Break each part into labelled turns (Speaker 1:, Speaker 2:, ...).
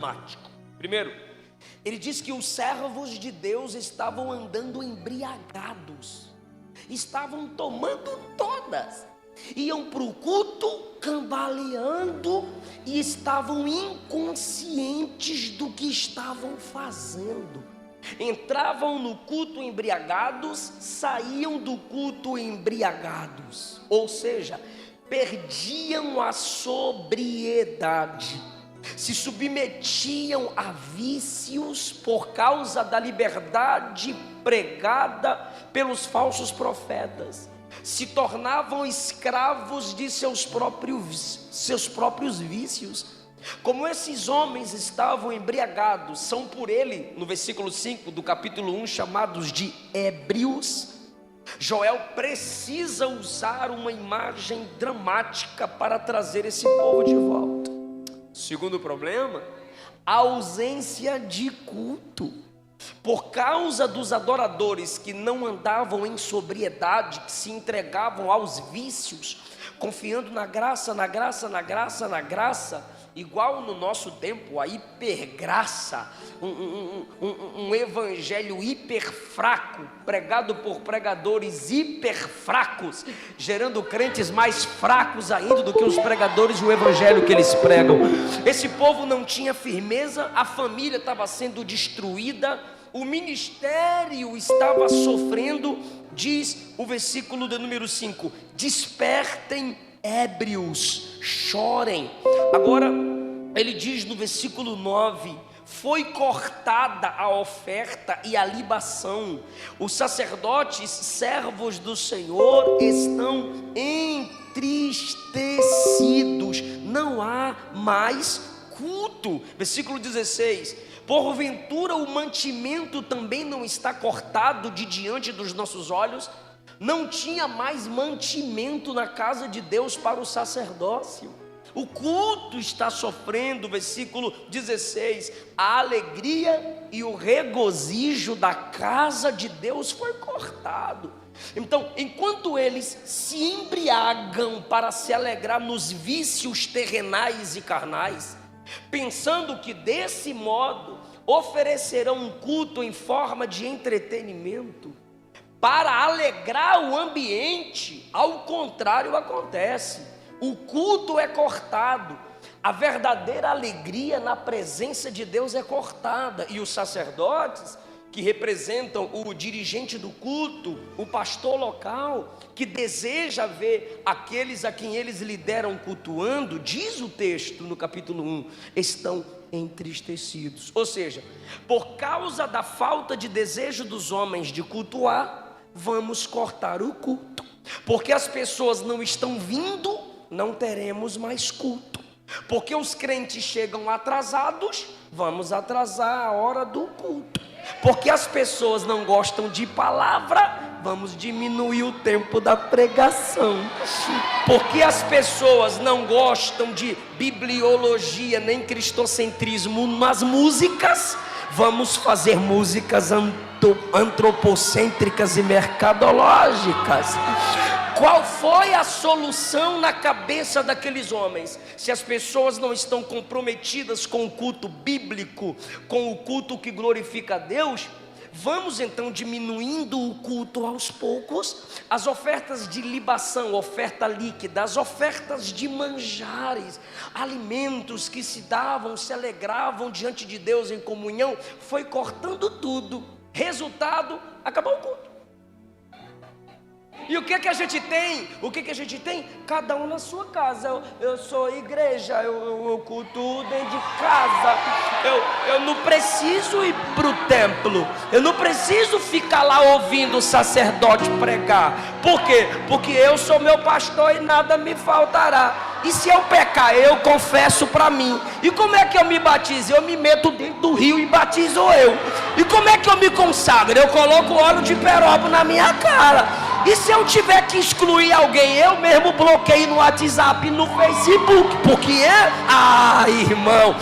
Speaker 1: dramático. Primeiro, ele diz que os servos de Deus estavam andando embriagados, estavam tomando todas, iam para o culto cambaleando e estavam inconscientes do que estavam fazendo. Entravam no culto embriagados, saíam do culto embriagados, ou seja, perdiam a sobriedade, se submetiam a vícios por causa da liberdade pregada pelos falsos profetas, se tornavam escravos de seus próprios vícios. Como esses homens estavam embriagados, são por ele, no versículo 5 do capítulo 1, chamados de ébrios. Joel precisa usar uma imagem dramática para trazer esse povo de volta. Segundo problema, a ausência de culto. Por causa dos adoradores que não andavam em sobriedade, que se entregavam aos vícios, confiando na graça, igual no nosso tempo, a hipergraça, um evangelho hiper fraco, pregado por pregadores hiper fracos, gerando crentes mais fracos ainda do que os pregadores do evangelho que eles pregam. Esse povo não tinha firmeza, a família estava sendo destruída, o ministério estava sofrendo. Diz o versículo de número 5: despertem ébrios, chorem. Agora ele diz no versículo 9: foi cortada a oferta e a libação. Os sacerdotes, servos do Senhor, estão entristecidos, não há mais culto. Versículo 16: porventura o mantimento também não está cortado de diante dos nossos olhos? Não tinha mais mantimento na casa de Deus para o sacerdócio. O culto está sofrendo. Versículo 16: a alegria e o regozijo da casa de Deus foi cortado. Então, enquanto eles se embriagam para se alegrar nos vícios terrenais e carnais, pensando que desse modo oferecerão um culto em forma de entretenimento, para alegrar o ambiente, ao contrário acontece. O culto é cortado, a verdadeira alegria na presença de Deus é cortada, e os sacerdotes, que representam o dirigente do culto, o pastor local, que deseja ver aqueles a quem eles lideram cultuando, diz o texto no capítulo 1, estão entristecidos. Ou seja, por causa da falta de desejo dos homens de cultuar, vamos cortar o culto, porque as pessoas não estão vindo, não teremos mais culto. Porque os crentes chegam atrasados, vamos atrasar a hora do culto. Porque as pessoas não gostam de palavra, vamos diminuir o tempo da pregação. Porque as pessoas não gostam de bibliologia nem cristocentrismo nas músicas, vamos fazer músicas antropocêntricas e mercadológicas. Qual foi a solução na cabeça daqueles homens? Se as pessoas não estão comprometidas com o culto bíblico, com o culto que glorifica a Deus, vamos então diminuindo o culto aos poucos. As ofertas de libação, oferta líquida, as ofertas de manjares, alimentos que se davam, se alegravam diante de Deus em comunhão, foi cortando tudo. Resultado, acabou o culto. E o que a gente tem? Cada um na sua casa. Eu sou igreja, eu culto dentro de casa. Eu não preciso ir para o templo. Eu não preciso ficar lá ouvindo o sacerdote pregar. Por quê? Porque eu sou meu pastor e nada me faltará. E se eu pecar, eu confesso para mim. E como é que eu me batizo? Eu me meto dentro do rio e batizo eu. E como é que eu me consagro? Eu coloco óleo de peroba na minha cara. E se eu tiver que excluir alguém, eu mesmo bloqueio no WhatsApp e no Facebook. Porque irmão,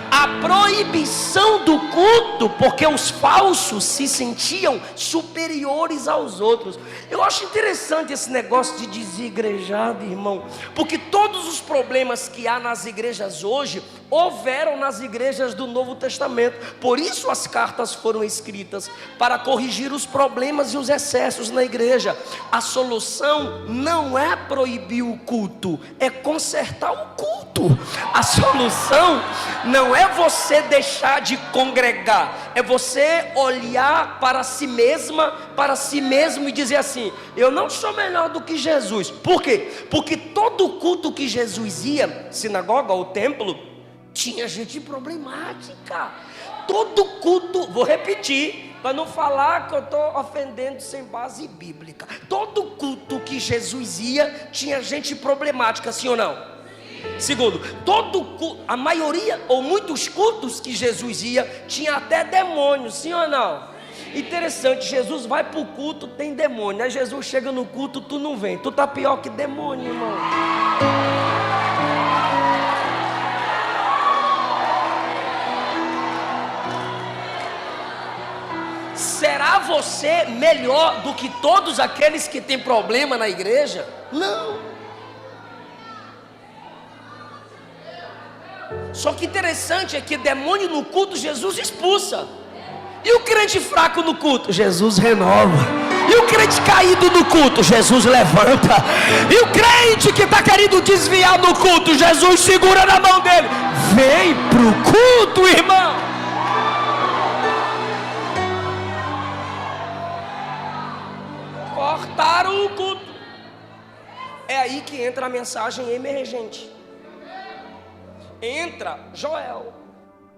Speaker 1: a proibição do culto, porque os falsos se sentiam superiores aos outros. Eu acho interessante esse negócio de desigrejado, irmão, porque todos os problemas que há nas igrejas hoje houveram nas igrejas do Novo Testamento. Por isso as cartas foram escritas, para corrigir os problemas e os excessos na igreja. A solução não é proibir o culto, é consertar o culto. A solução não é você deixar de congregar, é você olhar para si mesma, para si mesmo e dizer assim: eu não sou melhor do que Jesus. Por quê? Porque todo culto que Jesus ia, sinagoga ou templo, tinha gente problemática. Todo culto, vou repetir, para não falar que eu estou ofendendo sem base bíblica. Todo culto que Jesus ia, tinha gente problemática, sim ou não? Sim. Segundo, todo culto, a maioria ou muitos cultos que Jesus ia, tinha até demônio, sim ou não? Interessante, Jesus vai para o culto, tem demônio. Aí Jesus chega no culto, tu não vem. Tu tá pior que demônio, irmão. Será você melhor do que todos aqueles que têm problema na igreja? Não. Só que interessante é que demônio no culto Jesus expulsa. E o crente fraco no culto? Jesus renova. E o crente caído no culto? Jesus levanta. E o crente que está querendo desviar do culto? Jesus segura na mão dele. Vem para o culto, irmão. Cortaram o culto. É aí que entra a mensagem emergente. Entra Joel.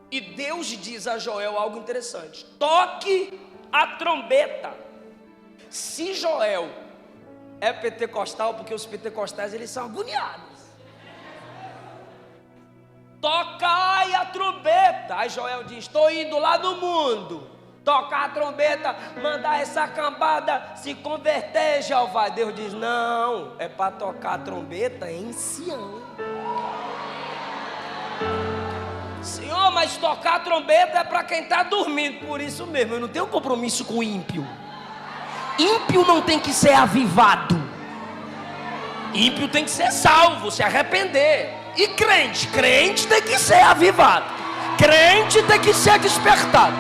Speaker 1: E Deus diz a Joel algo interessante: toque a trombeta. Se Joel é pentecostal, porque os pentecostais eles são agoniados. Tocai a trombeta. Aí Joel diz: estou indo lá no mundo tocar a trombeta, mandar essa cambada se converter, Jeová. Deus diz: não, é para tocar a trombeta em Sião. Senhor, mas tocar a trombeta é para quem está dormindo. Por isso mesmo, eu não tenho compromisso com ímpio. Ímpio não tem que ser avivado. Ímpio tem que ser salvo, se arrepender. E crente tem que ser avivado. Crente tem que ser despertado.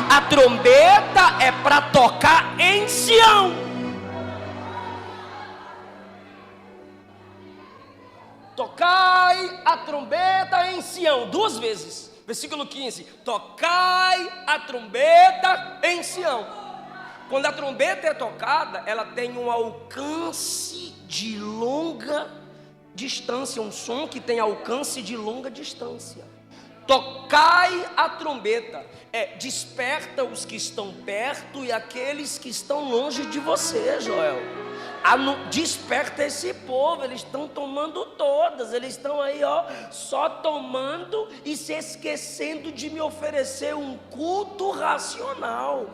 Speaker 1: A trombeta é para tocar em Sião. Tocai a trombeta em Sião. 2 vezes. Versículo 15. Tocai a trombeta em Sião. Quando a trombeta é tocada, ela tem um alcance de longa distância. Um som que tem alcance de longa distância. Tocai a trombeta. Desperta os que estão perto e aqueles que estão longe de você, Joel. Desperta esse povo. Eles estão tomando todas. Eles estão aí, só tomando e se esquecendo de me oferecer um culto racional.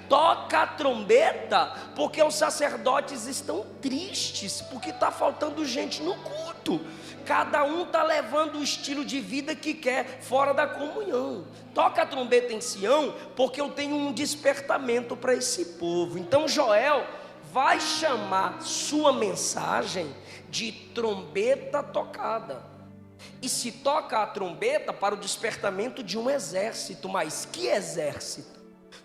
Speaker 1: Toca a trombeta, porque os sacerdotes estão tristes, porque está faltando gente no culto. Cada um está levando o estilo de vida que quer, fora da comunhão. Toca a trombeta em Sião, porque eu tenho um despertamento para esse povo. Então Joel vai chamar sua mensagem de trombeta tocada. E se toca a trombeta para o despertamento de um exército. Mas que exército?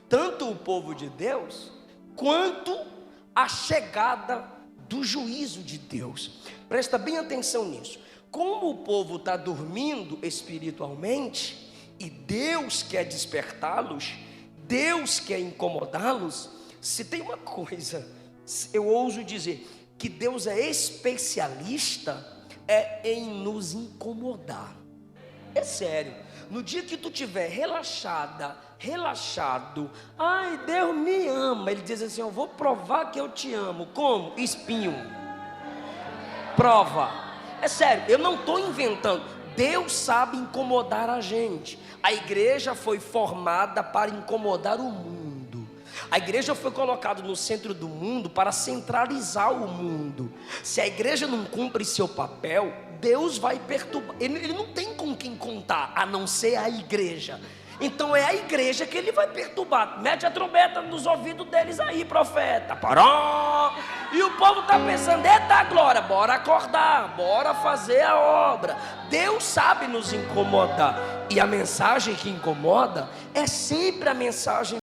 Speaker 1: Tanto o povo de Deus, quanto a chegada do juízo de Deus. Presta bem atenção nisso. Como o povo está dormindo espiritualmente, e Deus quer despertá-los, Deus quer incomodá-los. Se tem uma coisa, eu ouso dizer, que Deus é especialista, em nos incomodar. É sério. No dia que tu estiver relaxado, ai, Deus me ama, Ele diz assim: eu vou provar que eu te amo. Como? Espinho. Prova. É sério, eu não estou inventando. Deus sabe incomodar a gente. A igreja foi formada para incomodar o mundo. A igreja foi colocada no centro do mundo para centralizar o mundo. Se a igreja não cumpre seu papel, Deus vai perturbar. Ele não tem com quem contar, a não ser a igreja. Então é a igreja que ele vai perturbar. Mete a trombeta nos ouvidos deles aí, profeta. Paró! E o povo está pensando: eita glória, bora acordar, bora fazer a obra. Deus sabe nos incomodar. E a mensagem que incomoda é sempre a mensagem